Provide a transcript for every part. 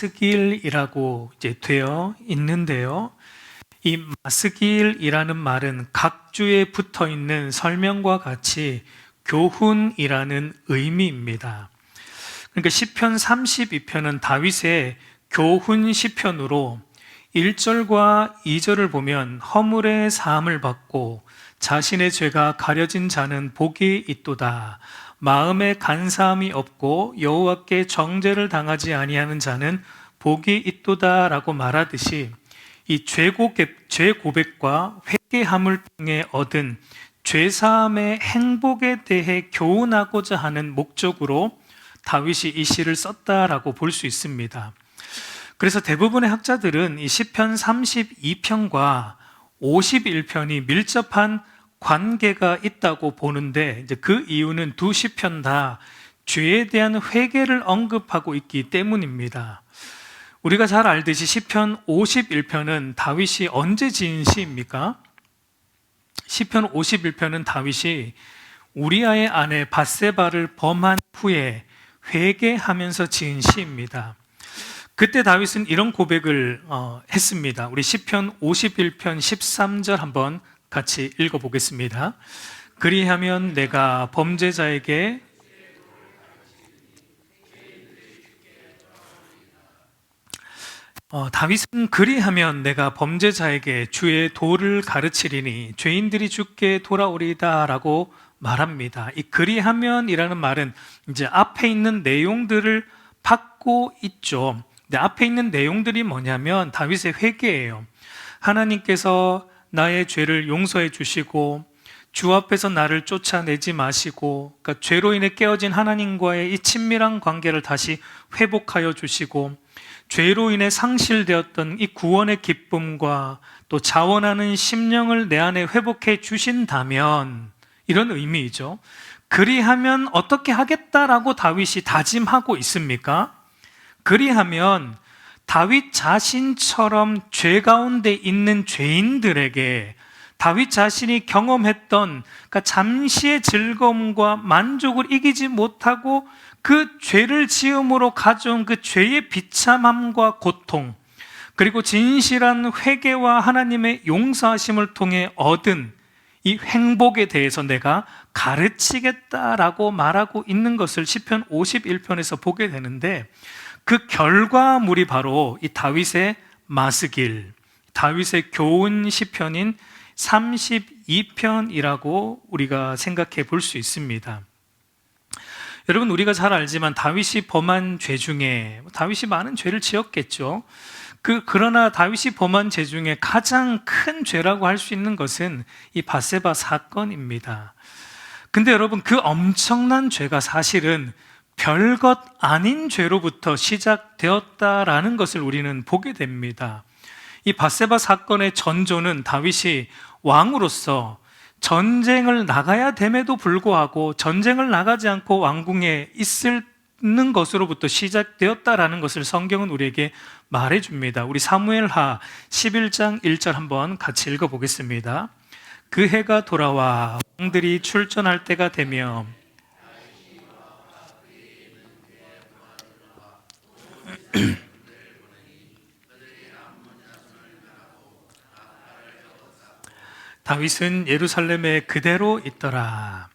마스길이라고 이제 되어 있는데요. 이 마스길이라는 말은 각주에 붙어 있는 설명과 같이 교훈이라는 의미입니다. 그러니까 시편 32편은 다윗의 교훈 시편으로 1절과 2절을 보면 허물의 사함을 받고 자신의 죄가 가려진 자는 복이 있도다. 마음에 간사함이 없고 여호와께 정죄를 당하지 아니하는 자는 복이 있도다라고 말하듯이 이 죄 고백과 회개함을 통해 얻은 죄사함의 행복에 대해 교훈하고자 하는 목적으로 다윗이 이 시를 썼다라고 볼 수 있습니다. 그래서 대부분의 학자들은 이 시편 32편과 51편이 밀접한 관계가 있다고 보는데, 이제 그 이유는 두 시편 다 죄에 대한 회개를 언급하고 있기 때문입니다. 우리가 잘 알듯이 시편 51편은 다윗이 언제 지은 시입니까? 시편 51편은 다윗이 우리아의 아내 밧세바를 범한 후에 회개하면서 지은 시입니다. 그때 다윗은 이런 고백을 했습니다. 우리 시편 51편 13절 한번 같이 읽어보겠습니다. 그리하면 내가 범죄자에게 다윗은 그리하면 내가 범죄자에게 주의 도를 가르치리니 죄인들이 주께 돌아오리다 라고 말합니다. 이 그리하면이라는 말은 이제 앞에 있는 내용들을 받고 있죠. 근데 앞에 있는 내용들이 뭐냐면 다윗의 회개예요. 하나님께서 나의 죄를 용서해 주시고 주 앞에서 나를 쫓아내지 마시고, 그러니까 죄로 인해 깨어진 하나님과의 이 친밀한 관계를 다시 회복하여 주시고, 죄로 인해 상실되었던 이 구원의 기쁨과 또 자원하는 심령을 내 안에 회복해 주신다면, 이런 의미이죠. 그리하면 어떻게 하겠다라고 다윗이 다짐하고 있습니까? 그리하면 다윗 자신처럼 죄 가운데 있는 죄인들에게 다윗 자신이 경험했던 그러니까 잠시의 즐거움과 만족을 이기지 못하고 그 죄를 지음으로 가져온 그 죄의 비참함과 고통, 그리고 진실한 회개와 하나님의 용서하심을 통해 얻은 이 행복에 대해서 내가 가르치겠다라고 말하고 있는 것을 시편 51편에서 보게 되는데, 그 결과물이 바로 이 다윗의 마스길, 다윗의 교훈 시편인 32편이라고 우리가 생각해 볼 수 있습니다. 여러분, 우리가 잘 알지만 다윗이 범한 죄 중에 다윗이 많은 죄를 지었겠죠. 그러나 다윗이 범한 죄 중에 가장 큰 죄라고 할 수 있는 것은 이 밧세바 사건입니다. 근데 여러분, 그 엄청난 죄가 사실은 별것 아닌 죄로부터 시작되었다라는 것을 우리는 보게 됩니다. 이 밧세바 사건의 전조는 다윗이 왕으로서 전쟁을 나가야 됨에도 불구하고 전쟁을 나가지 않고 왕궁에 있는 것으로부터 시작되었다라는 것을 성경은 우리에게 말해줍니다. 우리 사무엘하 11장 1절 한번 같이 읽어보겠습니다. 그 해가 돌아와 왕들이 출전할 때가 되며 다윗은 예루살렘에 그대로 있더라.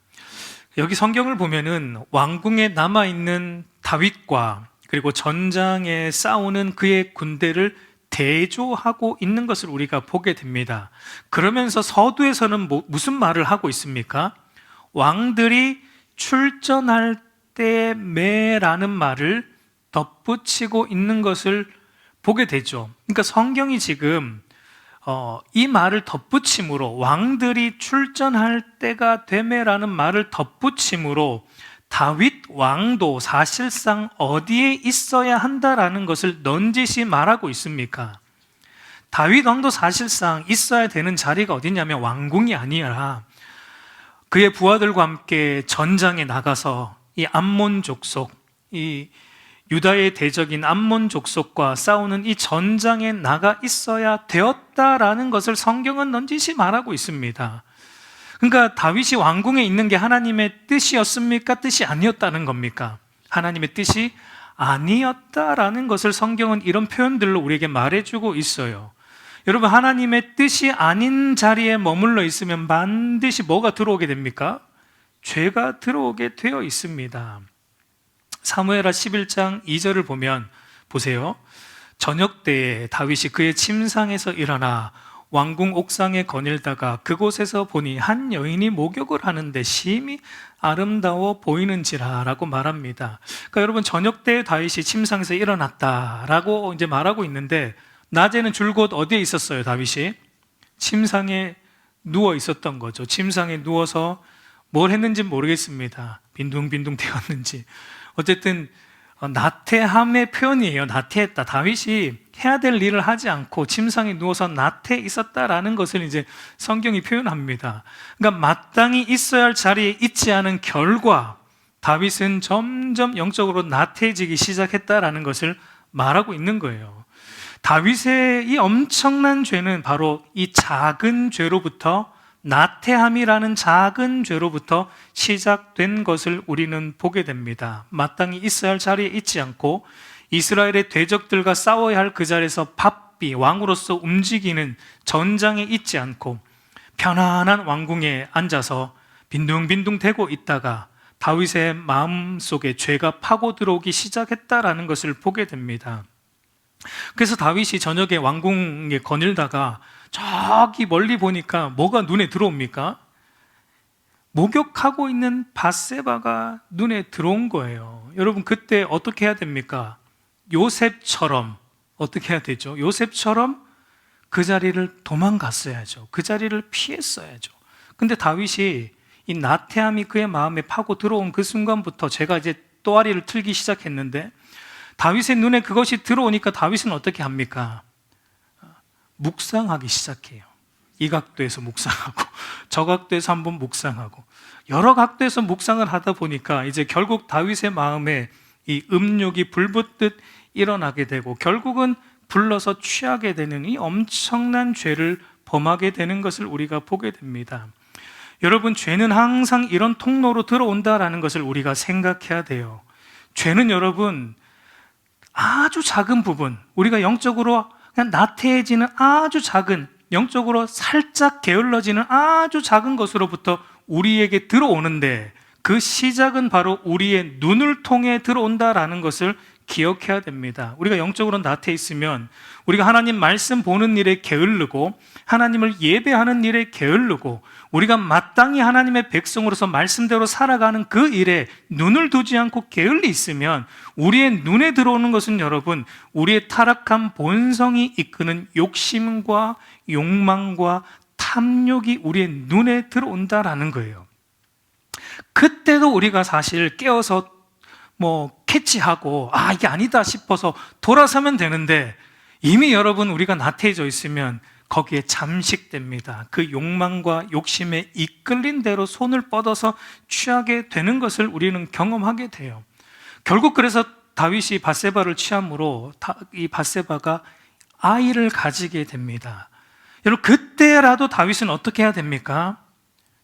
여기 성경을 보면은 왕궁에 남아있는 다윗과 그리고 전장에 싸우는 그의 군대를 대조하고 있는 것을 우리가 보게 됩니다. 그러면서 서두에서는 무슨 말을 하고 있습니까? 왕들이 출전할 때매라는 말을 덧붙이고 있는 것을 보게 되죠. 그러니까 성경이 지금 이 말을 덧붙임으로, 왕들이 출전할 때가 되매라는 말을 덧붙임으로 다윗 왕도 사실상 어디에 있어야 한다라는 것을 넌지시 말하고 있습니까? 다윗 왕도 사실상 있어야 되는 자리가 어디냐면 왕궁이 아니라 그의 부하들과 함께 전장에 나가서 이 암몬 족속, 이 유다의 대적인 암몬 족속과 싸우는 이 전장에 나가 있어야 되었다라는 것을 성경은 넌지시 말하고 있습니다. 그러니까 다윗이 왕궁에 있는 게 하나님의 뜻이었습니까? 뜻이 아니었다는 겁니까? 하나님의 뜻이 아니었다라는 것을 성경은 이런 표현들로 우리에게 말해주고 있어요. 여러분, 하나님의 뜻이 아닌 자리에 머물러 있으면 반드시 뭐가 들어오게 됩니까? 죄가 들어오게 되어 있습니다. 사무엘하 11장 2절을 보면 보세요. 저녁 때에 다윗이 그의 침상에서 일어나 왕궁 옥상에 거닐다가 그곳에서 보니 한 여인이 목욕을 하는데 심히 아름다워 보이는지라 라고 말합니다. 그러니까 여러분, 저녁 때 다윗이 침상에서 일어났다라고 이제 말하고 있는데, 낮에는 줄곧 어디에 있었어요? 다윗이 침상에 누워 있었던 거죠. 침상에 누워서 뭘 했는지 모르겠습니다. 빈둥빈둥 되었는지. 어쨌든 나태함의 표현이에요. 나태했다. 다윗이 해야 될 일을 하지 않고 침상에 누워서 나태해 있었다라는 것을 이제 성경이 표현합니다. 그러니까 마땅히 있어야 할 자리에 있지 않은 결과 다윗은 점점 영적으로 나태해지기 시작했다라는 것을 말하고 있는 거예요. 다윗의 이 엄청난 죄는 바로 이 작은 죄로부터, 나태함이라는 작은 죄로부터 시작된 것을 우리는 보게 됩니다. 마땅히 있어야 할 자리에 있지 않고 이스라엘의 대적들과 싸워야 할 그 자리에서 바삐 왕으로서 움직이는 전장에 있지 않고 편안한 왕궁에 앉아서 빈둥빈둥 대고 있다가 다윗의 마음속에 죄가 파고 들어오기 시작했다라는 것을 보게 됩니다. 그래서 다윗이 저녁에 왕궁에 거닐다가 저기 멀리 보니까 뭐가 눈에 들어옵니까? 목욕하고 있는 밧세바가 눈에 들어온 거예요. 여러분, 그때 어떻게 해야 됩니까? 요셉처럼 어떻게 해야 되죠? 요셉처럼 그 자리를 도망갔어야죠. 그 자리를 피했어야죠. 근데 다윗이 이 나태함이 그의 마음에 파고 들어온 그 순간부터 제가 이제 또아리를 틀기 시작했는데, 다윗의 눈에 그것이 들어오니까 다윗은 어떻게 합니까? 묵상하기 시작해요. 이 각도에서 묵상하고 저 각도에서 한번 묵상하고 여러 각도에서 묵상을 하다 보니까 이제 결국 다윗의 마음에 이 음욕이 불붙듯 일어나게 되고 결국은 불러서 취하게 되는 이 엄청난 죄를 범하게 되는 것을 우리가 보게 됩니다. 여러분, 죄는 항상 이런 통로로 들어온다라는 것을 우리가 생각해야 돼요. 죄는 여러분 아주 작은 부분, 우리가 영적으로 그냥 나태해지는 아주 작은, 영적으로 살짝 게을러지는 아주 작은 것으로부터 우리에게 들어오는데, 그 시작은 바로 우리의 눈을 통해 들어온다라는 것을 기억해야 됩니다. 우리가 영적으로 나태해 있으면 우리가 하나님 말씀 보는 일에 게으르고 하나님을 예배하는 일에 게으르고 우리가 마땅히 하나님의 백성으로서 말씀대로 살아가는 그 일에 눈을 두지 않고 게을리 있으면 우리의 눈에 들어오는 것은 여러분, 우리의 타락한 본성이 이끄는 욕심과 욕망과 탐욕이 우리의 눈에 들어온다라는 거예요. 그때도 우리가 사실 깨어서 캐치하고 이게 아니다 싶어서 돌아서면 되는데, 이미 여러분 우리가 나태해져 있으면 거기에 잠식됩니다. 그 욕망과 욕심에 이끌린 대로 손을 뻗어서 취하게 되는 것을 우리는 경험하게 돼요. 결국 그래서 다윗이 밧세바를 취함으로 이 밧세바가 아이를 가지게 됩니다. 여러분, 그때라도 다윗은 어떻게 해야 됩니까?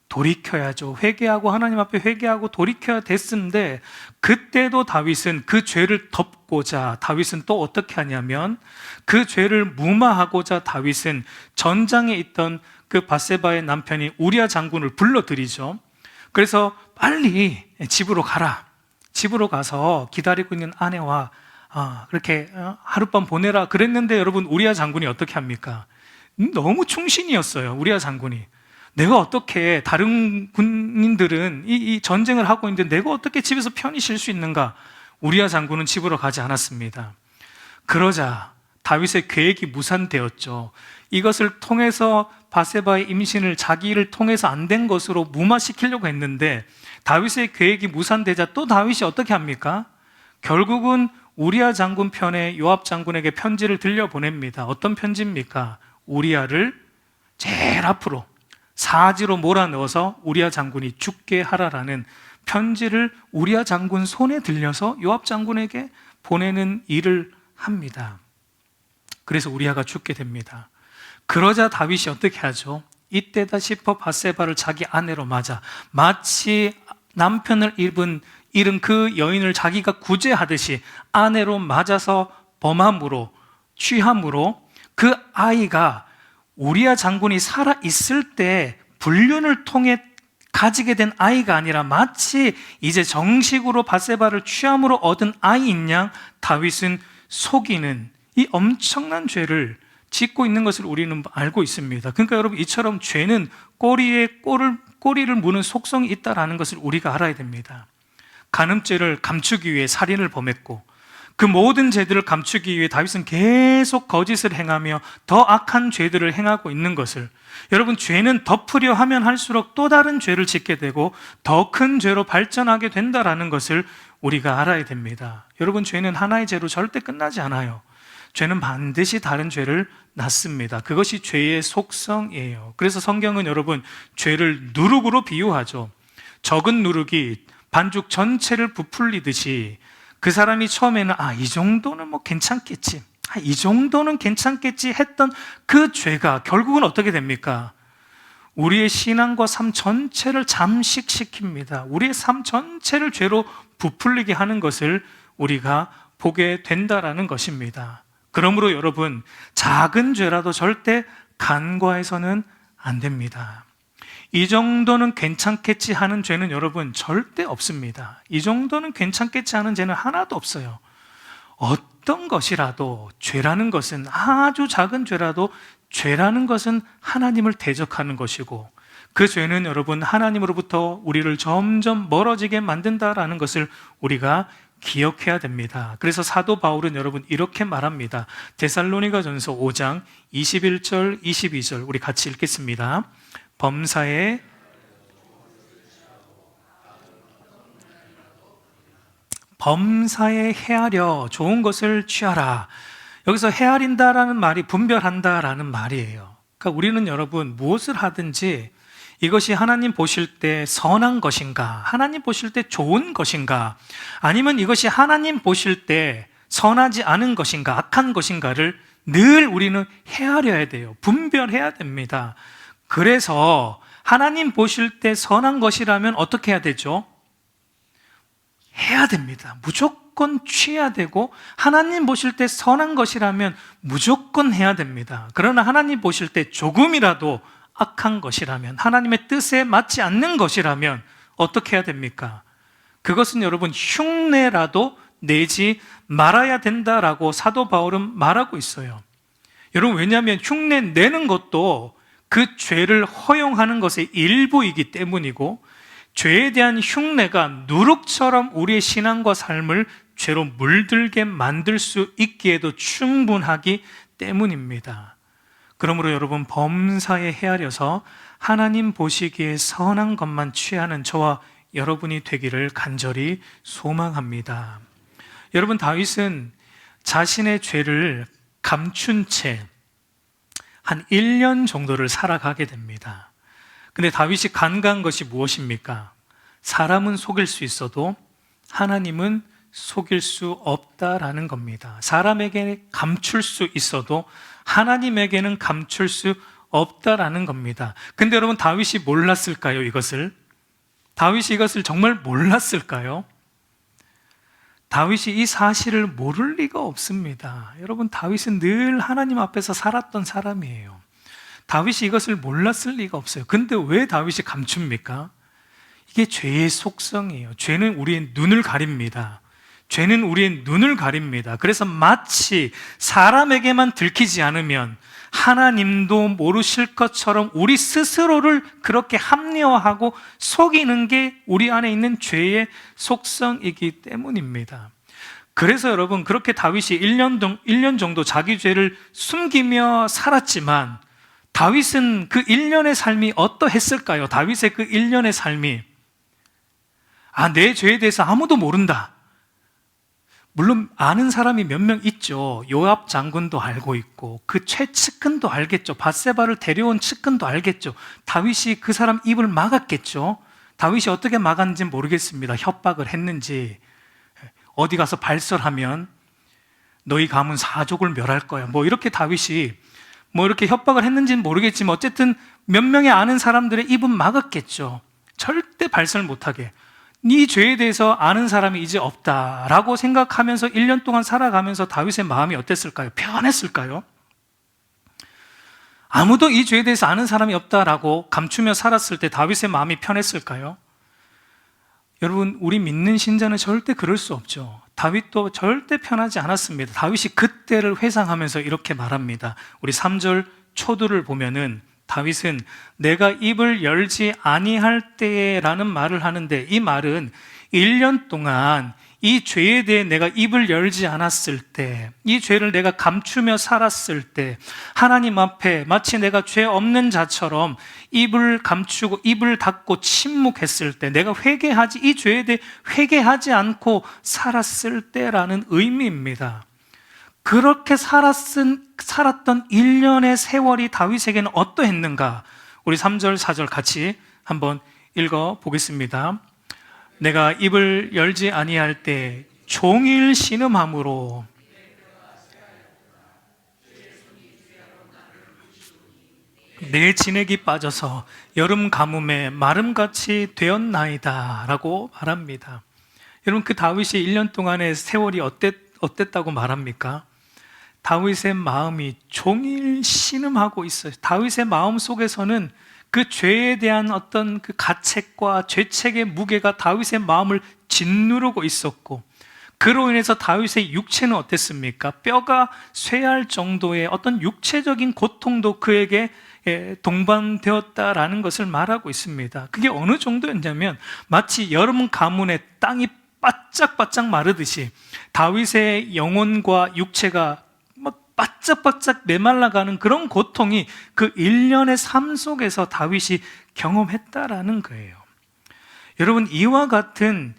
돌이켜야죠. 회개하고 하나님 앞에 회개하고 돌이켜야 됐는데, 그때도 다윗은 그 죄를 덮고자 다윗은 또 어떻게 하냐면, 그 죄를 무마하고자 다윗은 전장에 있던 그 밧세바의 남편이 우리아 장군을 불러들이죠. 그래서 빨리 집으로 가라. 집으로 가서 기다리고 있는 아내와 그렇게 하룻밤 보내라 그랬는데, 여러분, 우리아 장군이 어떻게 합니까? 너무 충신이었어요. 우리아 장군이. 내가 어떻게, 다른 군인들은 이 전쟁을 하고 있는데 내가 어떻게 집에서 편히 쉴 수 있는가? 우리아 장군은 집으로 가지 않았습니다. 그러자 다윗의 계획이 무산되었죠. 이것을 통해서 밧세바의 임신을 자기를 통해서 안 된 것으로 무마시키려고 했는데, 다윗의 계획이 무산되자 또 다윗이 어떻게 합니까? 결국은 우리아 장군 편에 요압 장군에게 편지를 들려보냅니다. 어떤 편지입니까? 우리아를 제일 앞으로 사지로 몰아넣어서 우리아 장군이 죽게 하라라는 편지를 우리아 장군 손에 들려서 요압 장군에게 보내는 일을 합니다. 그래서 우리아가 죽게 됩니다. 그러자 다윗이 어떻게 하죠? 이때다 싶어 밧세바를 자기 아내로 맞아 마치 남편을 입은 잃은 그 여인을 자기가 구제하듯이 아내로 맞아서 범함으로, 취함으로 그 아이가 우리아 장군이 살아있을 때 불륜을 통해 가지게 된 아이가 아니라 마치 이제 정식으로 밧세바를 취함으로 얻은 아이인 양 다윗은 속이는 이 엄청난 죄를 짓고 있는 것을 우리는 알고 있습니다. 그러니까 여러분, 이처럼 죄는 꼬리에 꼬리를 무는 속성이 있다는 것을 우리가 알아야 됩니다. 간음죄를 감추기 위해 살인을 범했고, 그 모든 죄들을 감추기 위해 다윗은 계속 거짓을 행하며 더 악한 죄들을 행하고 있는 것을, 여러분, 죄는 덮으려 하면 할수록 또 다른 죄를 짓게 되고 더 큰 죄로 발전하게 된다는 것을 우리가 알아야 됩니다. 여러분, 죄는 하나의 죄로 절대 끝나지 않아요. 죄는 반드시 다른 죄를 낳습니다. 그것이 죄의 속성이에요. 그래서 성경은 여러분, 죄를 누룩으로 비유하죠. 적은 누룩이 반죽 전체를 부풀리듯이 그 사람이 처음에는 이 정도는 뭐 괜찮겠지, 이 정도는 괜찮겠지 했던 그 죄가 결국은 어떻게 됩니까? 우리의 신앙과 삶 전체를 잠식시킵니다. 우리의 삶 전체를 죄로 부풀리게 하는 것을 우리가 보게 된다라는 것입니다. 그러므로 여러분, 작은 죄라도 절대 간과해서는 안 됩니다. 이 정도는 괜찮겠지 하는 죄는 여러분 절대 없습니다. 이 정도는 괜찮겠지 하는 죄는 하나도 없어요. 어떤 것이라도, 죄라는 것은, 아주 작은 죄라도 죄라는 것은 하나님을 대적하는 것이고, 그 죄는 여러분 하나님으로부터 우리를 점점 멀어지게 만든다라는 것을 우리가 기억해야 됩니다. 그래서 사도 바울은 여러분 이렇게 말합니다. 데살로니가전서 5장 21절 22절 우리 같이 읽겠습니다. 범사에 헤아려 좋은 것을 취하라. 여기서 헤아린다라는 말이 분별한다라는 말이에요. 그러니까 우리는 여러분 무엇을 하든지 이것이 하나님 보실 때 선한 것인가, 하나님 보실 때 좋은 것인가, 아니면 이것이 하나님 보실 때 선하지 않은 것인가, 악한 것인가를 늘 우리는 헤아려야 돼요. 분별해야 됩니다. 그래서 하나님 보실 때 선한 것이라면 어떻게 해야 되죠? 해야 됩니다. 무조건 취해야 되고, 하나님 보실 때 선한 것이라면 무조건 해야 됩니다. 그러나 하나님 보실 때 조금이라도 악한 것이라면, 하나님의 뜻에 맞지 않는 것이라면 어떻게 해야 됩니까? 그것은 여러분 흉내라도 내지 말아야 된다라고 사도 바울은 말하고 있어요. 여러분, 왜냐하면 흉내 내는 것도 그 죄를 허용하는 것의 일부이기 때문이고, 죄에 대한 흉내가 누룩처럼 우리의 신앙과 삶을 죄로 물들게 만들 수 있기에도 충분하기 때문입니다. 그러므로 여러분, 범사에 헤아려서 하나님 보시기에 선한 것만 취하는 저와 여러분이 되기를 간절히 소망합니다. 여러분, 다윗은 자신의 죄를 감춘 채 한 1년 정도를 살아가게 됩니다. 근데 다윗이 간과한 것이 무엇입니까? 사람은 속일 수 있어도 하나님은 속일 수 없다라는 겁니다. 사람에게 감출 수 있어도 하나님에게는 감출 수 없다라는 겁니다. 근데 여러분, 다윗이 몰랐을까요, 이것을? 다윗이 이것을 정말 몰랐을까요? 다윗이 이 사실을 모를 리가 없습니다. 여러분, 다윗은 늘 하나님 앞에서 살았던 사람이에요. 다윗이 이것을 몰랐을 리가 없어요. 근데 왜 다윗이 감춥니까? 이게 죄의 속성이에요. 죄는 우리의 눈을 가립니다. 죄는 우리의 눈을 가립니다. 그래서 마치 사람에게만 들키지 않으면 하나님도 모르실 것처럼 우리 스스로를 그렇게 합리화하고 속이는 게 우리 안에 있는 죄의 속성이기 때문입니다. 그래서 여러분, 그렇게 다윗이 1년 정도 자기 죄를 숨기며 살았지만, 다윗은 그 1년의 삶이 어떠했을까요? 다윗의 그 1년의 삶이, 내 죄에 대해서 아무도 모른다. 물론 아는 사람이 몇 명 있죠. 요압 장군도 알고 있고, 그 최측근도 알겠죠. 밧세바를 데려온 측근도 알겠죠. 다윗이 그 사람 입을 막았겠죠. 다윗이 어떻게 막았는지 모르겠습니다. 협박을 했는지, 어디 가서 발설하면 너희 가문 사족을 멸할 거야, 뭐 이렇게 다윗이 이렇게 협박을 했는지는 모르겠지만, 어쨌든 몇 명의 아는 사람들의 입은 막았겠죠. 절대 발설 못하게. 네 죄에 대해서 아는 사람이 이제 없다라고 생각하면서 1년 동안 살아가면서 다윗의 마음이 어땠을까요? 편했을까요? 아무도 이 죄에 대해서 아는 사람이 없다라고 감추며 살았을 때 다윗의 마음이 편했을까요? 여러분, 우리 믿는 신자는 절대 그럴 수 없죠. 다윗도 절대 편하지 않았습니다. 다윗이 그때를 회상하면서 이렇게 말합니다. 우리 3절 초두를 보면은 다윗은 내가 입을 열지 아니할 때라는 말을 하는데, 이 말은 1년 동안 이 죄에 대해 내가 입을 열지 않았을 때, 이 죄를 내가 감추며 살았을 때, 하나님 앞에 마치 내가 죄 없는 자처럼 입을 감추고 입을 닫고 침묵했을 때, 내가 이 죄에 대해 회개하지 않고 살았을 때라는 의미입니다. 그렇게 살았던 1년의 세월이 다윗에게는 어떠했는가? 우리 3절, 4절 같이 한번 읽어 보겠습니다. 내가 입을 열지 아니할 때 종일 신음함으로 내 진액이 빠져서 여름 가뭄에 마름같이 되었나이다 라고 말합니다. 여러분, 그 다윗이 1년 동안의 세월이 어땠다고 말합니까? 다윗의 마음이 종일 신음하고 있어요. 다윗의 마음 속에서는 그 죄에 대한 어떤 그 가책과 죄책의 무게가 다윗의 마음을 짓누르고 있었고, 그로 인해서 다윗의 육체는 어땠습니까? 뼈가 쇠할 정도의 어떤 육체적인 고통도 그에게 동반되었다라는 것을 말하고 있습니다. 그게 어느 정도였냐면 마치 여름 가뭄에 땅이 바짝바짝 마르듯이 다윗의 영혼과 육체가 바짝바짝 메말라가는 그런 고통이 그 1년의 삶 속에서 다윗이 경험했다라는 거예요. 여러분, 이와 같은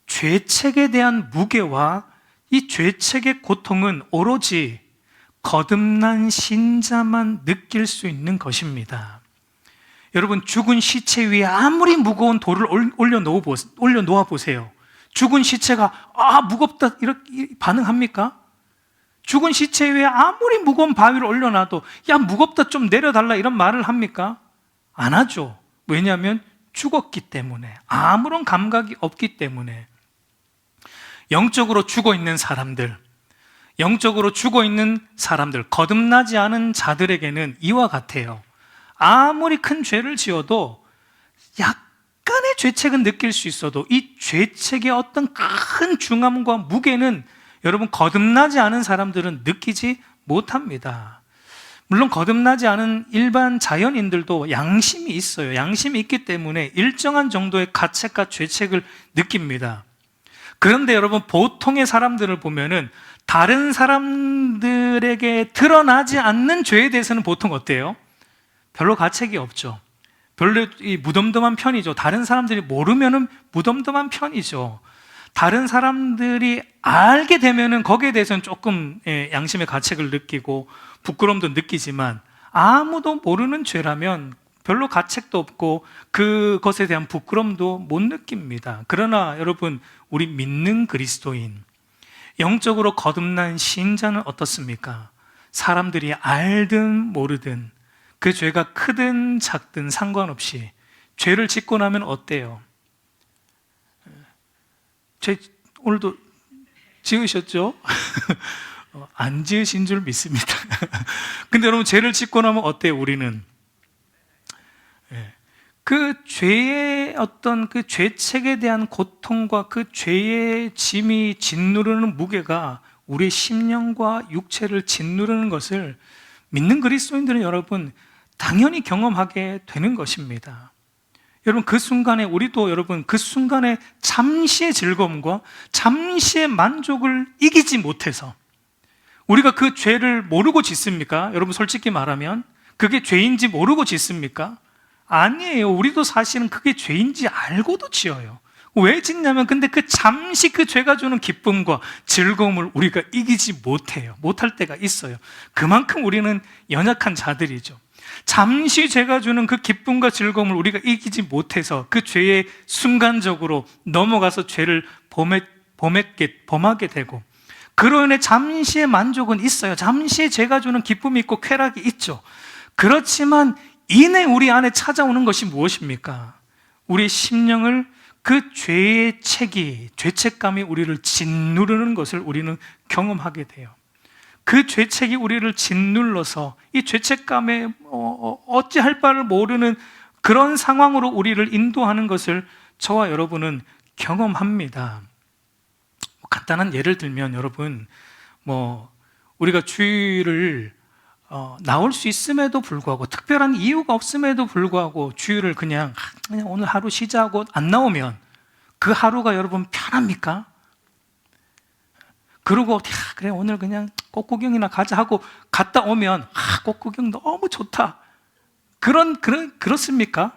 죄책에 대한 무게와 이 죄책의 고통은 오로지 거듭난 신자만 느낄 수 있는 것입니다. 여러분, 죽은 시체 위에 아무리 무거운 돌을 올려놓아 보세요. 죽은 시체가 무겁다 이렇게 반응합니까? 죽은 시체 위에 아무리 무거운 바위를 올려놔도 야, 무겁다 좀 내려달라 이런 말을 합니까? 안 하죠. 왜냐하면 죽었기 때문에, 아무런 감각이 없기 때문에. 영적으로 죽어있는 사람들, 거듭나지 않은 자들에게는 이와 같아요. 아무리 큰 죄를 지어도 약간의 죄책은 느낄 수 있어도 이 죄책의 어떤 큰 중함과 무게는 여러분, 거듭나지 않은 사람들은 느끼지 못합니다. 물론 거듭나지 않은 일반 자연인들도 양심이 있어요. 양심이 있기 때문에 일정한 정도의 가책과 죄책을 느낍니다. 그런데 여러분, 보통의 사람들을 보면은 다른 사람들에게 드러나지 않는 죄에 대해서는 보통 어때요? 별로 가책이 없죠. 별로 무덤덤한 편이죠. 다른 사람들이 모르면은 무덤덤한 편이죠. 다른 사람들이 알게 되면은 거기에 대해서는 조금 양심의 가책을 느끼고 부끄러움도 느끼지만, 아무도 모르는 죄라면 별로 가책도 없고 그것에 대한 부끄러움도 못 느낍니다. 그러나 여러분, 우리 믿는 그리스도인, 영적으로 거듭난 신자는 어떻습니까? 사람들이 알든 모르든 그 죄가 크든 작든 상관없이 죄를 짓고 나면 어때요? 오늘도 지으셨죠? 안 지으신 줄 믿습니다. 근데 여러분, 죄를 짓고 나면 어때요, 우리는? 그 죄의 어떤 그 죄책에 대한 고통과 그 죄의 짐이 짓누르는 무게가 우리의 심령과 육체를 짓누르는 것을 믿는 그리스도인들은 여러분, 당연히 경험하게 되는 것입니다. 여러분, 그 순간에 우리도 여러분, 그 순간에 잠시의 즐거움과 잠시의 만족을 이기지 못해서 우리가 그 죄를 모르고 짓습니까? 여러분, 솔직히 말하면 그게 죄인지 모르고 짓습니까? 아니에요. 우리도 사실은 그게 죄인지 알고도 지어요. 왜 짓냐면, 근데 그 잠시 그 죄가 주는 기쁨과 즐거움을 우리가 이기지 못해요. 못할 때가 있어요. 그만큼 우리는 연약한 자들이죠. 잠시 죄가 주는 그 기쁨과 즐거움을 우리가 이기지 못해서 그 죄에 순간적으로 넘어가서 죄를 범하게 되고, 그로 인해 잠시의 만족은 있어요. 잠시의 죄가 주는 기쁨이 있고 쾌락이 있죠. 그렇지만 이내 우리 안에 찾아오는 것이 무엇입니까? 우리의 심령을 그 죄의 책이, 죄책감이 우리를 짓누르는 것을 우리는 경험하게 돼요. 그 죄책이 우리를 짓눌러서 이 죄책감에 어찌할 바를 모르는 그런 상황으로 우리를 인도하는 것을 저와 여러분은 경험합니다. 간단한 예를 들면 여러분, 우리가 주일을 나올 수 있음에도 불구하고, 특별한 이유가 없음에도 불구하고 주일을 그냥 오늘 하루 쉬자고 안 나오면 그 하루가 여러분 편합니까? 그러고 그래 오늘 그냥 꽃구경이나 가자 하고 갔다 오면 꽃구경 너무 좋다. 그렇습니까?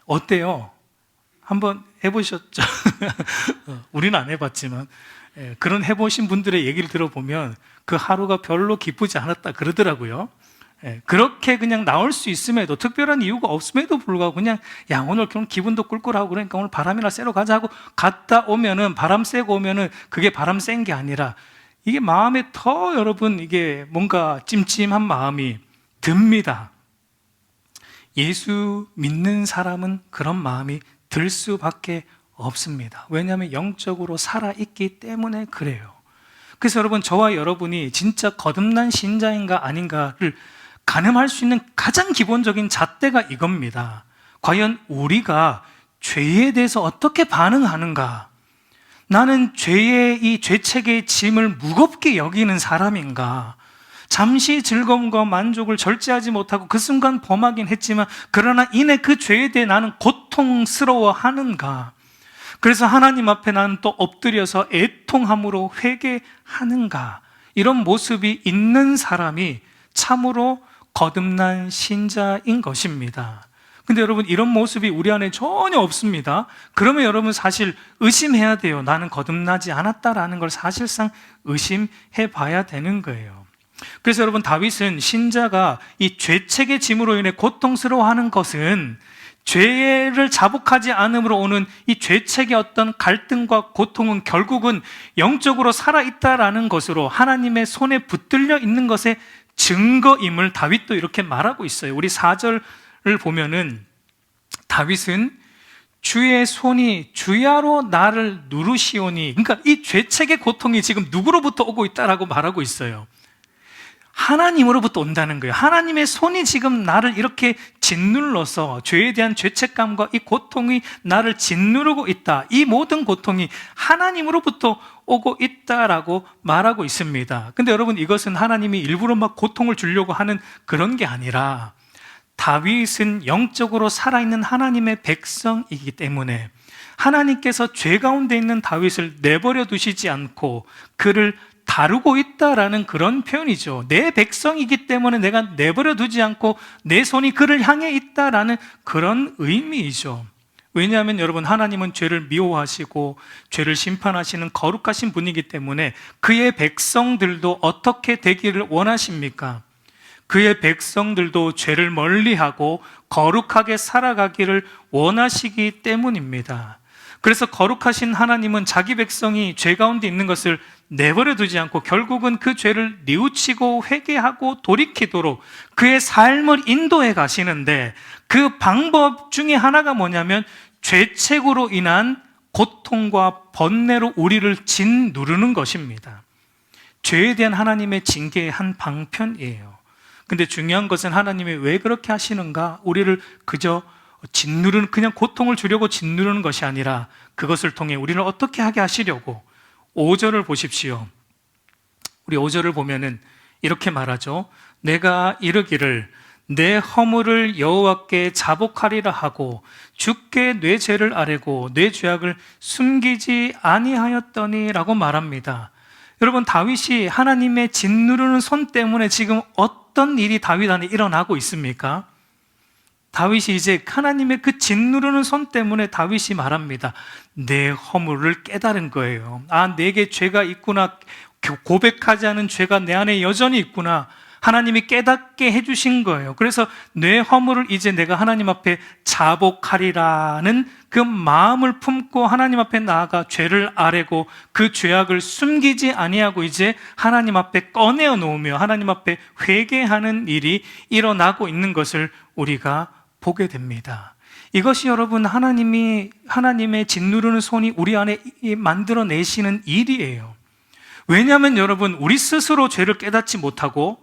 어때요? 한번 해보셨죠? 우리는 안 해봤지만 그런 해보신 분들의 얘기를 들어보면 그 하루가 별로 기쁘지 않았다 그러더라고요. 그렇게 그냥 나올 수 있음에도, 특별한 이유가 없음에도 불구하고 그냥 오늘 그럼 기분도 꿀꿀하고 그러니까 오늘 바람이나 쐬러 가자 하고 갔다 오면은, 바람 쐬고 오면은 그게 바람 쐰 게 아니라 이게 마음에 더 여러분 이게 뭔가 찜찜한 마음이 듭니다. 예수 믿는 사람은 그런 마음이 들 수밖에 없습니다. 왜냐하면 영적으로 살아있기 때문에 그래요. 그래서 여러분, 저와 여러분이 진짜 거듭난 신자인가 아닌가를 가늠할 수 있는 가장 기본적인 잣대가 이겁니다. 과연 우리가 죄에 대해서 어떻게 반응하는가? 나는 죄의 이 죄책의 짐을 무겁게 여기는 사람인가? 잠시 즐거움과 만족을 절제하지 못하고 그 순간 범하긴 했지만 그러나 이내 그 죄에 대해 나는 고통스러워하는가? 그래서 하나님 앞에 나는 또 엎드려서 애통함으로 회개하는가? 이런 모습이 있는 사람이 참으로 거듭난 신자인 것입니다. 근데 여러분, 이런 모습이 우리 안에 전혀 없습니다. 그러면 여러분 사실 의심해야 돼요. 나는 거듭나지 않았다라는 걸 사실상 의심해 봐야 되는 거예요. 그래서 여러분, 다윗은 신자가 이 죄책의 짐으로 인해 고통스러워하는 것은 죄를 자복하지 않음으로 오는 이 죄책의 어떤 갈등과 고통은 결국은 영적으로 살아있다라는 것으로 하나님의 손에 붙들려 있는 것의 증거임을 다윗도 이렇게 말하고 있어요. 우리 4절을 보면은 다윗은 주의 손이 주야로 나를 누르시오니, 그러니까 이 죄책의 고통이 지금 누구로부터 오고 있다라고 말하고 있어요. 하나님으로부터 온다는 거예요. 하나님의 손이 지금 나를 이렇게 짓눌러서 죄에 대한 죄책감과 이 고통이 나를 짓누르고 있다. 이 모든 고통이 하나님으로부터 오고 있다라고 말하고 있습니다. 근데 여러분, 이것은 하나님이 일부러 막 고통을 주려고 하는 그런 게 아니라 다윗은 영적으로 살아있는 하나님의 백성이기 때문에 하나님께서 죄 가운데 있는 다윗을 내버려 두시지 않고 그를 다루고 있다라는 그런 표현이죠. 내 백성이기 때문에 내가 내버려 두지 않고 내 손이 그를 향해 있다라는 그런 의미이죠. 왜냐하면 여러분, 하나님은 죄를 미워하시고 죄를 심판하시는 거룩하신 분이기 때문에 그의 백성들도 어떻게 되기를 원하십니까? 그의 백성들도 죄를 멀리하고 거룩하게 살아가기를 원하시기 때문입니다. 그래서 거룩하신 하나님은 자기 백성이 죄 가운데 있는 것을 내버려 두지 않고 결국은 그 죄를 뉘우치고 회개하고 돌이키도록 그의 삶을 인도해 가시는데, 그 방법 중에 하나가 뭐냐면 죄책으로 인한 고통과 번뇌로 우리를 짓누르는 것입니다. 죄에 대한 하나님의 징계의 한 방편이에요. 근데 중요한 것은 하나님이 왜 그렇게 하시는가? 우리를 그저 짓누르는, 그냥 고통을 주려고 짓누르는 것이 아니라 그것을 통해 우리를 어떻게 하게 하시려고. 5절을 보십시오. 우리 5절을 보면은 이렇게 말하죠. 내가 이르기를 내 허물을 여호와께 자복하리라 하고 주께 내 죄를 아뢰고 내 죄악을 숨기지 아니하였더니 라고 말합니다. 여러분, 다윗이 하나님의 짓누르는 손 때문에 지금 어떤 일이 다윗 안에 일어나고 있습니까? 다윗이 이제 하나님의 그 짓누르는 손 때문에 다윗이 말합니다. 내 허물을 깨달은 거예요. 내게 죄가 있구나. 고백하지 않은 죄가 내 안에 여전히 있구나. 하나님이 깨닫게 해주신 거예요. 그래서 내 허물을 이제 내가 하나님 앞에 자복하리라는 그 마음을 품고 하나님 앞에 나아가 죄를 아뢰고 그 죄악을 숨기지 아니하고 이제 하나님 앞에 꺼내어 놓으며 하나님 앞에 회개하는 일이 일어나고 있는 것을 우리가 보게 됩니다. 이것이 여러분 하나님의 짓누르는 손이 우리 안에 만들어내시는 일이에요. 왜냐하면 여러분, 우리 스스로 죄를 깨닫지 못하고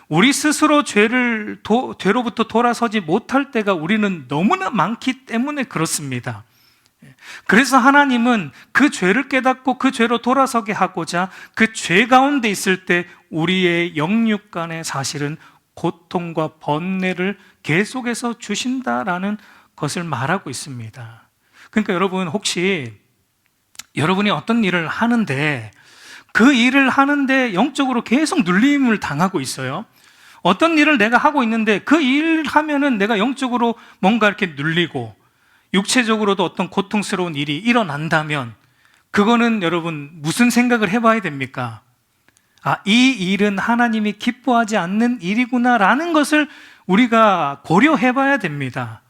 우리 스스로 죄로부터 돌아서지 못할 때가 우리는 너무나 많기 때문에 그렇습니다. 그래서 하나님은 그 죄를 깨닫고 그 죄로 돌아서게 하고자 그 죄 가운데 있을 때 우리의 영육간에 사실은 고통과 번뇌를 계속해서 주신다라는 것을 말하고 있습니다. 그러니까 여러분, 혹시 여러분이 어떤 일을 하는데 그 일을 하는데 영적으로 계속 눌림을 당하고 있어요. 어떤 일을 내가 하고 있는데 그 일을 하면은 내가 영적으로 뭔가 이렇게 눌리고 육체적으로도 어떤 고통스러운 일이 일어난다면 그거는 여러분 무슨 생각을 해봐야 됩니까? 이 일은 하나님이 기뻐하지 않는 일이구나라는 것을 우리가 고려해봐야 됩니다.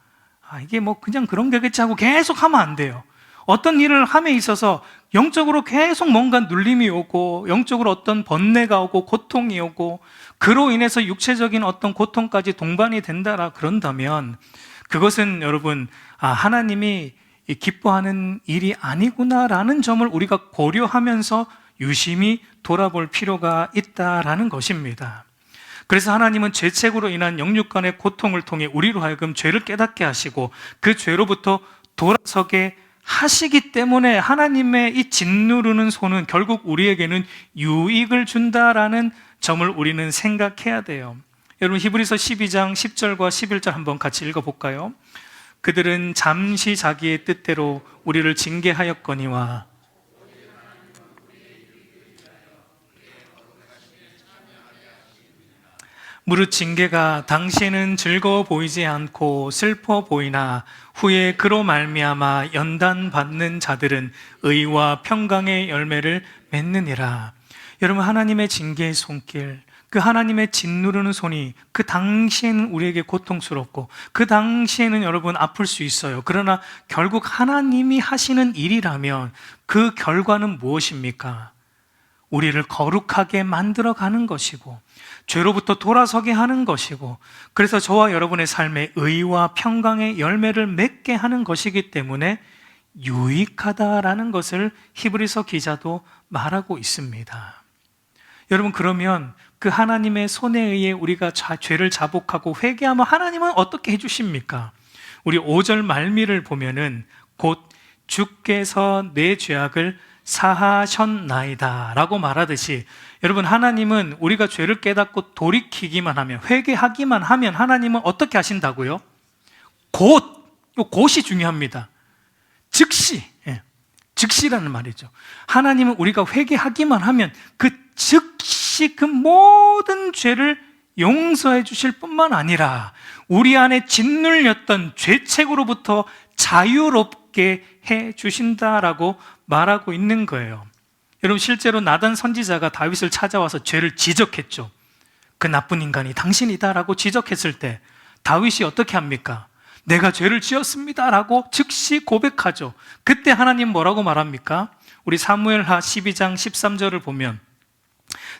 이게 뭐 그냥 그런 거겠지 하고 계속 하면 안 돼요. 어떤 일을 함에 있어서 영적으로 계속 뭔가 눌림이 오고 영적으로 어떤 번뇌가 오고 고통이 오고 그로 인해서 육체적인 어떤 고통까지 동반이 된다라 그런다면 그것은 여러분 하나님이 기뻐하는 일이 아니구나라는 점을 우리가 고려하면서 유심히 돌아볼 필요가 있다라는 것입니다. 그래서 하나님은 죄책으로 인한 영육간의 고통을 통해 우리로 하여금 죄를 깨닫게 하시고 그 죄로부터 돌아서게 하시기 때문에 하나님의 이 짓누르는 손은 결국 우리에게는 유익을 준다라는 점을 우리는 생각해야 돼요. 여러분, 히브리서 12장 10절과 11절 한번 같이 읽어볼까요? 그들은 잠시 자기의 뜻대로 우리를 징계하였거니와 무릇 징계가 당시에는 즐거워 보이지 않고 슬퍼 보이나 후에 그로 말미암아 연단받는 자들은 의와 평강의 열매를 맺느니라. 여러분, 하나님의 징계의 손길, 그 하나님의 짓누르는 손이 그 당시에는 우리에게 고통스럽고 그 당시에는 여러분 아플 수 있어요. 그러나 결국 하나님이 하시는 일이라면 그 결과는 무엇입니까? 우리를 거룩하게 만들어가는 것이고 죄로부터 돌아서게 하는 것이고 그래서 저와 여러분의 삶에 의와 평강의 열매를 맺게 하는 것이기 때문에 유익하다라는 것을 히브리서 기자도 말하고 있습니다. 여러분, 그러면 그 하나님의 손에 의해 우리가 죄를 자복하고 회개하면 하나님은 어떻게 해주십니까? 우리 5절 말미를 보면은 곧 주께서 내 죄악을 사하셨나이다 라고 말하듯이 여러분, 하나님은 우리가 죄를 깨닫고 돌이키기만 하면, 회개하기만 하면 하나님은 어떻게 하신다고요? 곧이 중요합니다. 즉시라는 말이죠. 하나님은 우리가 회개하기만 하면 그 즉시 그 모든 죄를 용서해 주실 뿐만 아니라 우리 안에 짓눌렸던 죄책으로부터 자유롭게 해 주신다라고 말하고 있는 거예요. 여러분, 실제로 나단 선지자가 다윗을 찾아와서 죄를 지적했죠. 그 나쁜 인간이 당신이다라고 지적했을 때 다윗이 어떻게 합니까? 내가 죄를 지었습니다라고 즉시 고백하죠. 그때 하나님 뭐라고 말합니까? 우리 사무엘하 12장 13절을 보면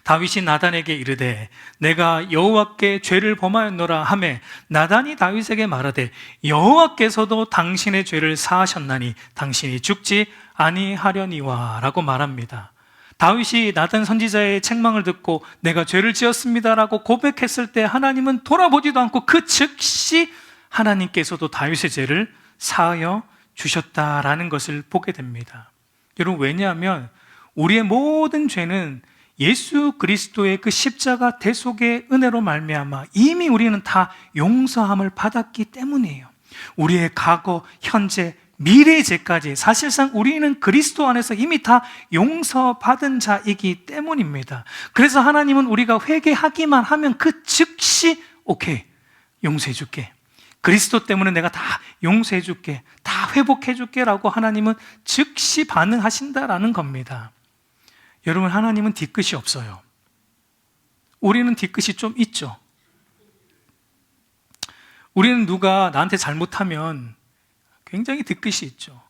다윗이 나단에게 이르되 내가 여호와께 죄를 범하였노라 하매 나단이 다윗에게 말하되 여호와께서도 당신의 죄를 사하셨나니 당신이 죽지 아니하려니와 라고 말합니다. 다윗이 나단 선지자의 책망을 듣고 내가 죄를 지었습니다라고 고백했을 때 하나님은 돌아보지도 않고 그 즉시 하나님께서도 다윗의 죄를 사하여 주셨다라는 것을 보게 됩니다. 여러분, 왜냐하면 우리의 모든 죄는 예수 그리스도의 그 십자가 대속의 은혜로 말미암아 이미 우리는 다 용서함을 받았기 때문이에요. 우리의 과거, 현재, 미래의 죄까지 사실상 우리는 그리스도 안에서 이미 다 용서받은 자이기 때문입니다. 그래서 하나님은 우리가 회개하기만 하면 그 즉시 오케이, 용서해 줄게, 그리스도 때문에 내가 다 용서해 줄게, 다 회복해 줄게 라고 하나님은 즉시 반응하신다라는 겁니다. 여러분, 하나님은 뒤끝이 없어요. 우리는 뒤끝이 좀 있죠. 우리는 누가 나한테 잘못하면 굉장히 뒤끝이 있죠.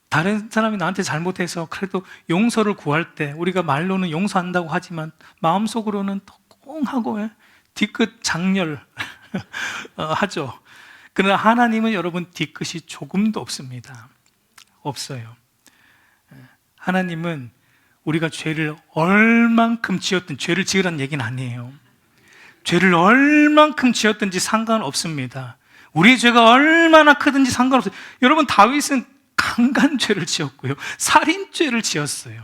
다른 사람이 나한테 잘못해서 그래도 용서를 구할 때 우리가 말로는 용서한다고 하지만 마음속으로는 더 꽁하고 뒤끝 장렬 하죠. 그러나 하나님은 여러분 뒤끝이 조금도 없습니다. 없어요. 하나님은 우리가 죄를 얼만큼 지었든, 죄를 지으라는 얘기는 아니에요. 죄를 얼만큼 지었든지 상관없습니다. 우리의 죄가 얼마나 크든지 상관없어요. 여러분, 다윗은 강간죄를 지었고요, 살인죄를 지었어요.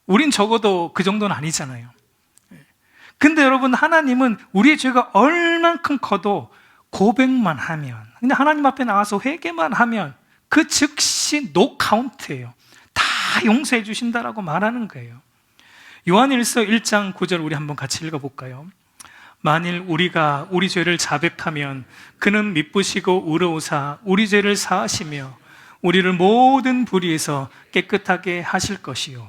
우린 적어도 그 정도는 아니잖아요. 근데 여러분, 하나님은 우리의 죄가 얼만큼 커도 고백만 하면, 근데 하나님 앞에 나와서 회개만 하면 그 즉시 노 카운트예요. 다 용서해 주신다라고 말하는 거예요. 요한일서 1장 9절 우리 한번 같이 읽어볼까요? 만일 우리가 우리 죄를 자백하면 그는 미쁘시고 의로우사 우리 죄를 사하시며 우리를 모든 불의에서 깨끗하게 하실 것이요.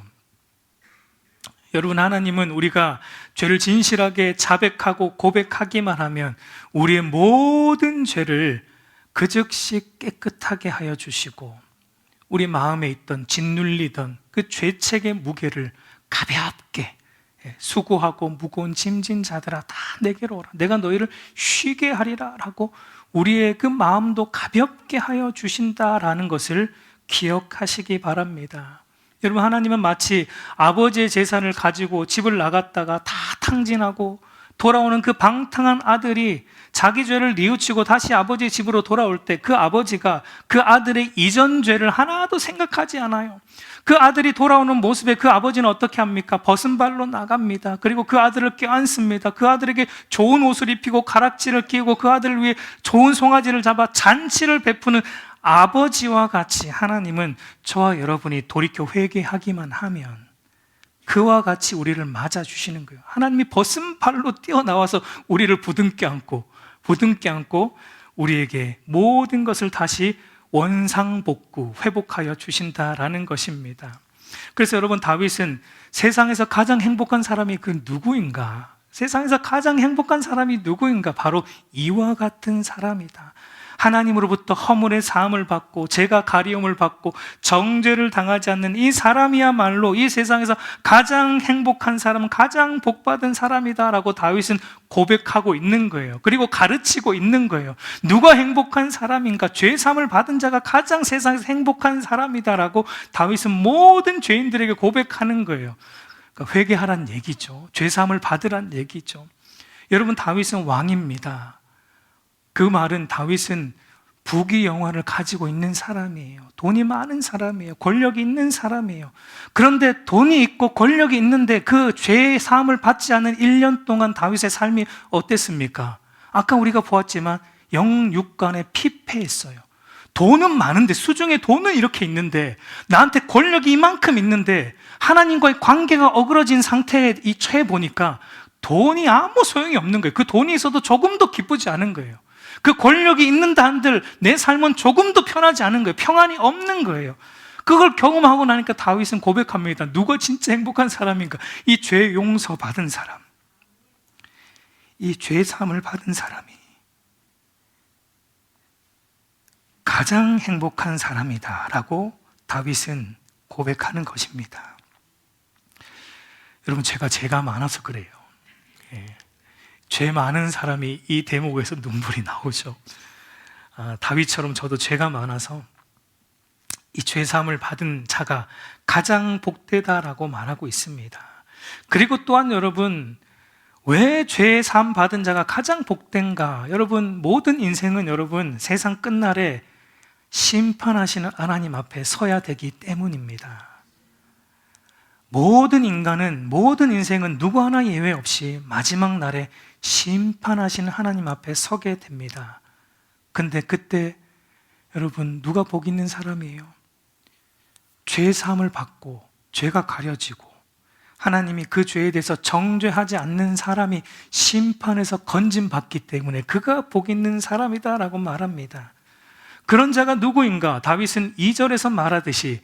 여러분, 하나님은 우리가 죄를 진실하게 자백하고 고백하기만 하면 우리의 모든 죄를 그 즉시 깨끗하게 하여 주시고 우리 마음에 있던 짓눌리던 그 죄책의 무게를 가볍게, 수고하고 무거운 짐진 자들아 다 내게로 오라, 내가 너희를 쉬게 하리라 라고 우리의 그 마음도 가볍게 하여 주신다라는 것을 기억하시기 바랍니다. 여러분, 하나님은 마치 아버지의 재산을 가지고 집을 나갔다가 다 탕진하고 돌아오는 그 방탕한 아들이 자기 죄를 뉘우치고 다시 아버지의 집으로 돌아올 때 그 아버지가 그 아들의 이전 죄를 하나도 생각하지 않아요. 그 아들이 돌아오는 모습에 그 아버지는 어떻게 합니까? 벗은 발로 나갑니다. 그리고 그 아들을 껴안습니다. 그 아들에게 좋은 옷을 입히고 가락지를 끼우고 그 아들을 위해 좋은 송아지를 잡아 잔치를 베푸는 아버지와 같이 하나님은 저와 여러분이 돌이켜 회개하기만 하면 그와 같이 우리를 맞아주시는 거예요. 하나님이 벗은 발로 뛰어나와서 우리를 부둥켜 안고 우리에게 모든 것을 다시 원상복구, 회복하여 주신다라는 것입니다. 그래서 여러분, 다윗은 세상에서 가장 행복한 사람이 그 누구인가? 세상에서 가장 행복한 사람이 누구인가? 바로 이와 같은 사람이다. 하나님으로부터 허물의 사함을 받고 죄가 가리움을 받고 정죄를 당하지 않는 이 사람이야말로 이 세상에서 가장 행복한 사람, 가장 복받은 사람이다라고 다윗은 고백하고 있는 거예요. 그리고 가르치고 있는 거예요. 누가 행복한 사람인가? 죄 사함을 받은 자가 가장 세상에서 행복한 사람이다라고 다윗은 모든 죄인들에게 고백하는 거예요. 그러니까 회개하란 얘기죠. 죄 사함을 받으란 얘기죠. 여러분, 다윗은 왕입니다. 그 말은 다윗은 부귀영화를 가지고 있는 사람이에요. 돈이 많은 사람이에요. 권력이 있는 사람이에요. 그런데 돈이 있고 권력이 있는데 그 죄의 사함을 받지 않은 1년 동안 다윗의 삶이 어땠습니까? 아까 우리가 보았지만 영육간에 피폐했어요. 돈은 많은데, 수중에 돈은 이렇게 있는데, 나한테 권력이 이만큼 있는데 하나님과의 관계가 어그러진 상태에 이 처해 보니까 돈이 아무 소용이 없는 거예요. 그 돈이 있어도 조금도 기쁘지 않은 거예요. 그 권력이 있는다 한들 내 삶은 조금도 편하지 않은 거예요. 평안이 없는 거예요. 그걸 경험하고 나니까 다윗은 고백합니다. 누가 진짜 행복한 사람인가? 이 죄 용서 받은 사람, 이 죄 사함을 받은 사람이 가장 행복한 사람이다 라고 다윗은 고백하는 것입니다. 여러분, 제가 많아서 그래요. 죄 많은 사람이 이 대목에서 눈물이 나오죠. 다윗처럼 저도 죄가 많아서 이 죄사함을 받은 자가 가장 복되다라고 말하고 있습니다. 그리고 또한 여러분, 왜 죄사함 받은 자가 가장 복된가? 여러분, 모든 인생은 여러분 세상 끝날에 심판하시는 하나님 앞에 서야 되기 때문입니다. 모든 인간은, 모든 인생은 누구 하나 예외 없이 마지막 날에 심판하시는 하나님 앞에 서게 됩니다. 근데 그때 여러분, 누가 복 있는 사람이에요? 죄 사함을 받고 죄가 가려지고 하나님이 그 죄에 대해서 정죄하지 않는 사람이 심판에서 건짐받기 때문에 그가 복 있는 사람이다라고 말합니다. 그런 자가 누구인가? 다윗은 2절에서 말하듯이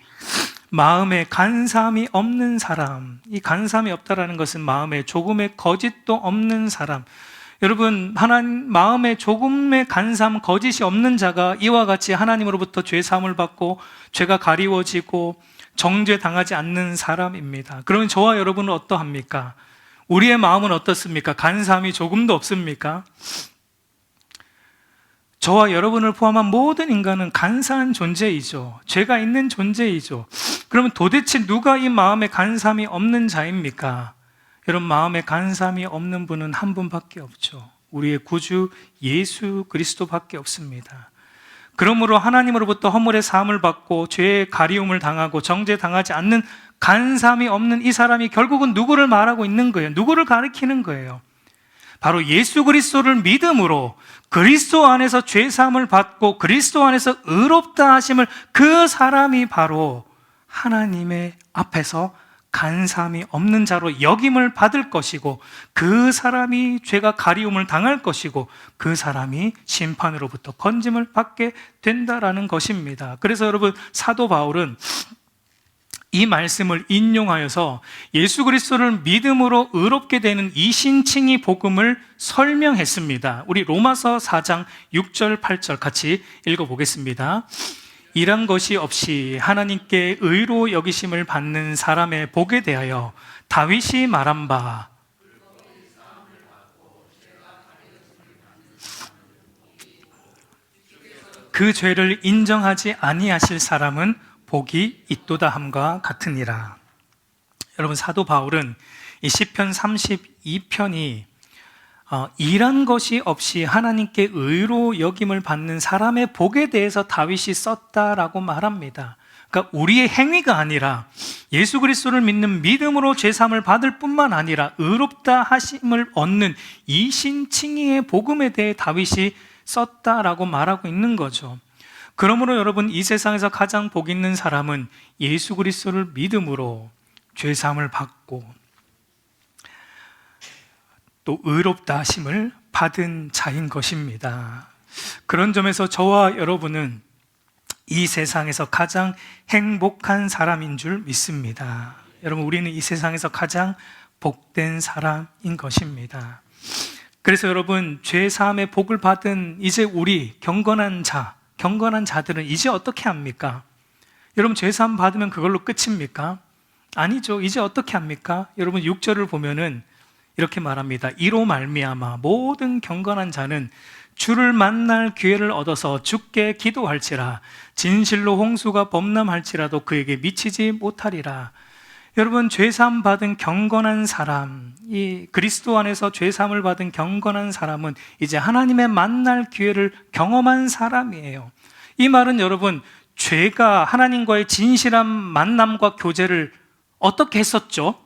마음에 간사함이 없는 사람, 이 간사함이 없다라는 것은 마음에 조금의 거짓도 없는 사람. 여러분, 하나님 마음에 조금의 간사함, 거짓이 없는 자가 이와 같이 하나님으로부터 죄 사함을 받고 죄가 가리워지고 정죄 당하지 않는 사람입니다. 그러면 저와 여러분은 어떠합니까? 우리의 마음은 어떻습니까? 간사함이 조금도 없습니까? 저와 여러분을 포함한 모든 인간은 간사한 존재이죠. 죄가 있는 존재이죠. 그러면 도대체 누가 이 마음에 간사함이 없는 자입니까? 여러분, 마음에 간사함이 없는 분은 한 분밖에 없죠. 우리의 구주 예수 그리스도밖에 없습니다. 그러므로 하나님으로부터 허물의 사함을 받고 죄의 가리움을 당하고 정죄당하지 않는 간사함이 없는 이 사람이 결국은 누구를 말하고 있는 거예요? 누구를 가리키는 거예요? 바로 예수 그리스도를 믿음으로 그리스도 안에서 죄사함을 받고 그리스도 안에서 의롭다 하심을, 그 사람이 바로 하나님의 앞에서 간사함이 없는 자로 여김을 받을 것이고, 그 사람이 죄가 가리움을 당할 것이고, 그 사람이 심판으로부터 건짐을 받게 된다라는 것입니다. 그래서 여러분, 사도 바울은 이 말씀을 인용하여서 예수 그리스도를 믿음으로 의롭게 되는 이신칭의 복음을 설명했습니다. 우리 로마서 4장 6절 8절 같이 읽어보겠습니다. 이런 것이 없이 하나님께 의로 여기심을 받는 사람의 복에 대하여 다윗이 말한 바, 그 죄를 인정하지 아니하실 사람은 복이 있도다 함과 같으니라. 여러분, 사도 바울은 이 시편 32편이 이런 것이 없이 하나님께 의로 여김을 받는 사람의 복에 대해서 다윗이 썼다라고 말합니다. 그러니까 우리의 행위가 아니라 예수 그리스도를 믿는 믿음으로 죄사함을 받을 뿐만 아니라 의롭다 하심을 얻는 이신칭의의 복음에 대해 다윗이 썼다라고 말하고 있는 거죠. 그러므로 여러분, 이 세상에서 가장 복 있는 사람은 예수 그리스도를 믿음으로 죄사함을 받고 또 의롭다 하심을 받은 자인 것입니다. 그런 점에서 저와 여러분은 이 세상에서 가장 행복한 사람인 줄 믿습니다. 여러분, 우리는 이 세상에서 가장 복된 사람인 것입니다. 그래서 여러분, 죄사함의 복을 받은 이제 우리 경건한 자들은 이제 어떻게 합니까? 여러분, 죄사함 받으면 그걸로 끝입니까? 아니죠. 이제 어떻게 합니까? 여러분, 6절을 보면은 이렇게 말합니다. 이로 말미암아 모든 경건한 자는 주를 만날 기회를 얻어서 주께 기도할지라. 진실로 홍수가 범람할지라도 그에게 미치지 못하리라. 여러분, 죄사함 받은 경건한 사람, 이 그리스도 안에서 죄사함을 받은 경건한 사람은 이제 하나님의 만날 기회를 경험한 사람이에요. 이 말은 여러분, 죄가 하나님과의 진실한 만남과 교제를 어떻게 했었죠?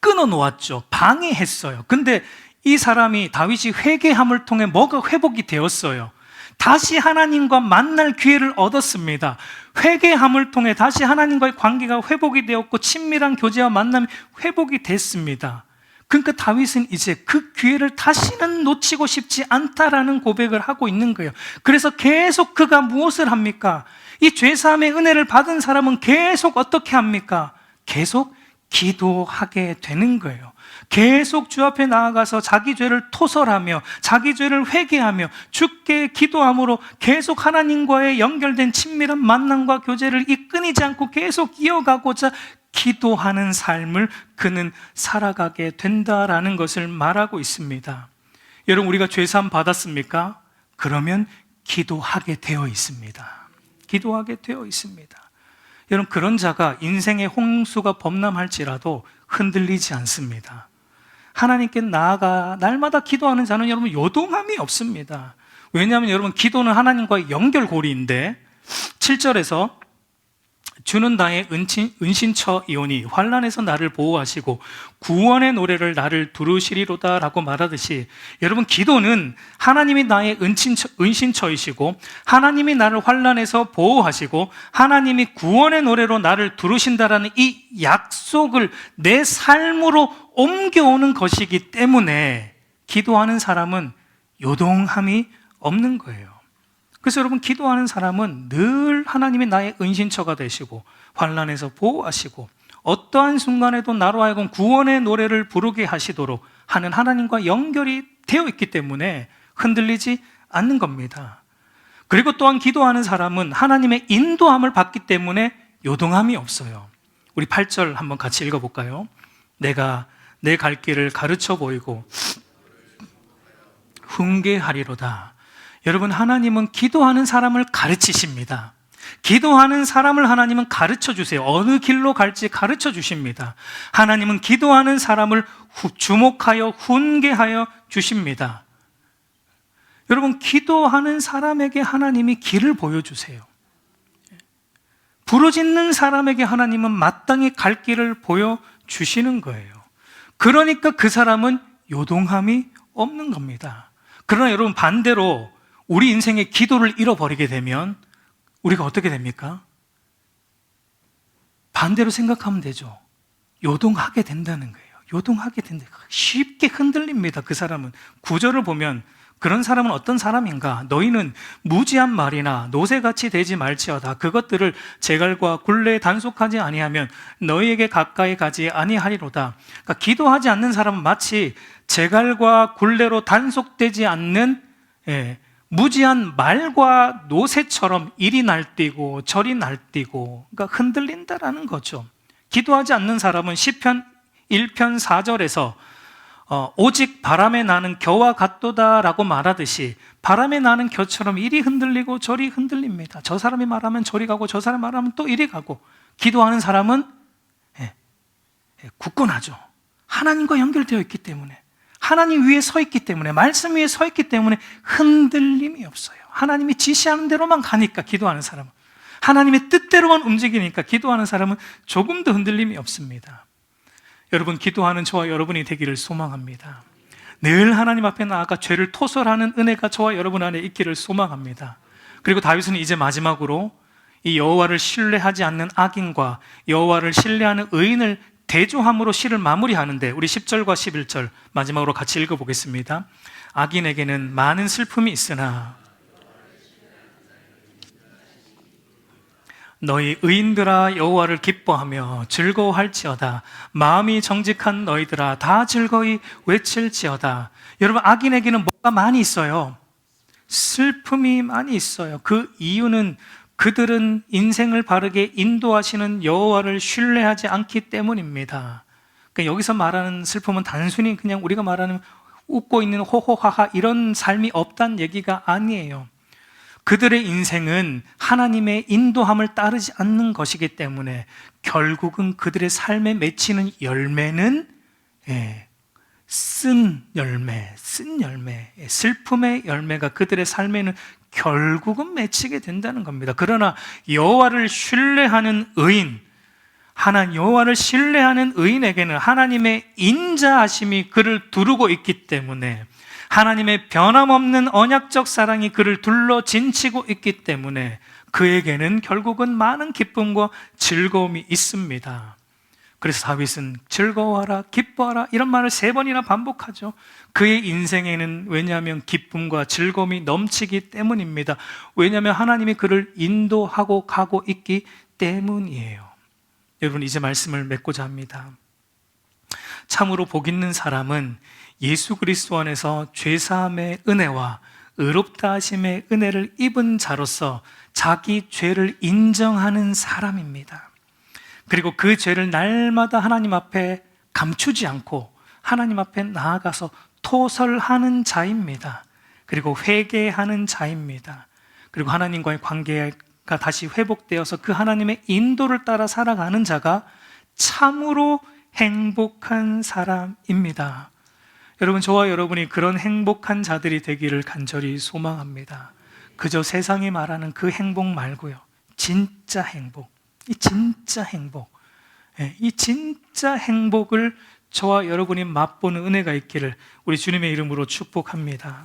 끊어놓았죠. 방해했어요. 근데 이 사람이, 다윗이 회개함을 통해 뭐가 회복이 되었어요? 다시 하나님과 만날 기회를 얻었습니다. 회개함을 통해 다시 하나님과의 관계가 회복이 되었고 친밀한 교제와 만남이 회복이 됐습니다. 그러니까 다윗은 이제 그 기회를 다시는 놓치고 싶지 않다라는 고백을 하고 있는 거예요. 그래서 계속 그가 무엇을 합니까? 이 죄사함의 은혜를 받은 사람은 계속 어떻게 합니까? 계속 기도하게 되는 거예요. 계속 주 앞에 나아가서 자기 죄를 토설하며 자기 죄를 회개하며 주께 기도함으로 계속 하나님과의 연결된 친밀한 만남과 교제를 끊이지 않고 계속 이어가고자 기도하는 삶을 그는 살아가게 된다라는 것을 말하고 있습니다. 여러분, 우리가 죄사함 받았습니까? 그러면 기도하게 되어 있습니다. 기도하게 되어 있습니다. 여러분, 그런 자가 인생의 홍수가 범람할지라도 흔들리지 않습니다. 하나님께 나아가 날마다 기도하는 자는 여러분 요동함이 없습니다. 왜냐하면 여러분, 기도는 하나님과의 연결고리인데 7절에서 주는 나의 은신처이오니 환난에서 나를 보호하시고 구원의 노래를 나를 두루시리로다 라고 말하듯이, 여러분, 기도는 하나님이 나의 은신처이시고 하나님이 나를 환난에서 보호하시고 하나님이 구원의 노래로 나를 두루신다라는 이 약속을 내 삶으로 옮겨오는 것이기 때문에 기도하는 사람은 요동함이 없는 거예요. 그래서 여러분, 기도하는 사람은 늘 하나님이 나의 은신처가 되시고 환난에서 보호하시고 어떠한 순간에도 나로 하여금 구원의 노래를 부르게 하시도록 하는 하나님과 연결이 되어 있기 때문에 흔들리지 않는 겁니다. 그리고 또한 기도하는 사람은 하나님의 인도함을 받기 때문에 요동함이 없어요. 우리 8절 한번 같이 읽어볼까요? 내가 내 갈 길을 가르쳐 보이고 훈계하리로다. 여러분, 하나님은 기도하는 사람을 가르치십니다. 기도하는 사람을 하나님은 가르쳐 주세요. 어느 길로 갈지 가르쳐 주십니다. 하나님은 기도하는 사람을 주목하여 훈계하여 주십니다. 여러분, 기도하는 사람에게 하나님이 길을 보여주세요. 부르짖는 사람에게 하나님은 마땅히 갈 길을 보여주시는 거예요. 그러니까 그 사람은 요동함이 없는 겁니다. 그러나 여러분, 반대로 우리 인생의 기도를 잃어버리게 되면 우리가 어떻게 됩니까? 반대로 생각하면 되죠. 요동하게 된다는 거예요. 요동하게 된다. 쉽게 흔들립니다. 그 사람은. 구절을 보면 그런 사람은 어떤 사람인가? 너희는 무지한 말이나 노새같이 되지 말지어다. 그것들을 제갈과 굴레에 단속하지 아니하면 너희에게 가까이 가지 아니하리로다. 그러니까 기도하지 않는 사람은 마치 제갈과 굴레로 단속되지 않는 무지한 말과 노새처럼 이리 날뛰고 저리 날뛰고, 그러니까 흔들린다라는 거죠. 기도하지 않는 사람은 시편 1편 4절에서 오직 바람에 나는 겨와 같도다라고 말하듯이 바람에 나는 겨처럼 이리 흔들리고 저리 흔들립니다. 저 사람이 말하면 저리 가고 저 사람이 말하면 또 이리 가고. 기도하는 사람은 굳건하죠. 하나님과 연결되어 있기 때문에, 하나님 위에 서 있기 때문에, 말씀 위에 서 있기 때문에 흔들림이 없어요. 하나님이 지시하는 대로만 가니까 기도하는 사람은, 하나님의 뜻대로만 움직이니까 기도하는 사람은 조금도 흔들림이 없습니다. 여러분, 기도하는 저와 여러분이 되기를 소망합니다. 늘 하나님 앞에 나아가 죄를 토설하는 은혜가 저와 여러분 안에 있기를 소망합니다. 그리고 다윗은 이제 마지막으로 이 여호와를 신뢰하지 않는 악인과 여호와를 신뢰하는 의인을 대조함으로 시를 마무리하는데, 우리 10절과 11절 마지막으로 같이 읽어보겠습니다. 악인에게는 많은 슬픔이 있으나 너희 의인들아 여호와를 기뻐하며 즐거워할지어다. 마음이 정직한 너희들아 다 즐거이 외칠지어다. 여러분, 악인에게는 뭐가 많이 있어요? 슬픔이 많이 있어요. 그 이유는 그들은 인생을 바르게 인도하시는 여호와를 신뢰하지 않기 때문입니다. 그러니까 여기서 말하는 슬픔은 단순히 그냥 우리가 말하는 웃고 있는 호호하하 이런 삶이 없다는 얘기가 아니에요. 그들의 인생은 하나님의 인도함을 따르지 않는 것이기 때문에 결국은 그들의 삶에 맺히는 열매는 쓴 열매, 슬픔의 열매가 그들의 삶에는 결국은 맺히게 된다는 겁니다. 그러나 여호와를 신뢰하는 의인, 여호와를 신뢰하는 의인에게는 하나님의 인자하심이 그를 두르고 있기 때문에, 하나님의 변함없는 언약적 사랑이 그를 둘러 진치고 있기 때문에 그에게는 결국은 많은 기쁨과 즐거움이 있습니다. 그래서 다윗은 즐거워하라, 기뻐하라 이런 말을 3번이나 반복하죠. 그의 인생에는, 왜냐하면 기쁨과 즐거움이 넘치기 때문입니다. 왜냐하면 하나님이 그를 인도하고 가고 있기 때문이에요. 여러분, 이제 말씀을 맺고자 합니다. 참으로 복 있는 사람은 예수 그리스도 안에서 죄사함의 은혜와 의롭다 하심의 은혜를 입은 자로서 자기 죄를 인정하는 사람입니다. 그리고 그 죄를 날마다 하나님 앞에 감추지 않고 하나님 앞에 나아가서 토설하는 자입니다. 그리고 회개하는 자입니다. 그리고 하나님과의 관계가 다시 회복되어서 그 하나님의 인도를 따라 살아가는 자가 참으로 행복한 사람입니다. 여러분, 저와 여러분이 그런 행복한 자들이 되기를 간절히 소망합니다. 그저 세상이 말하는 그 행복 말고요, 진짜 행복, 이 진짜 행복을 저와 여러분이 맛보는 은혜가 있기를 우리 주님의 이름으로 축복합니다.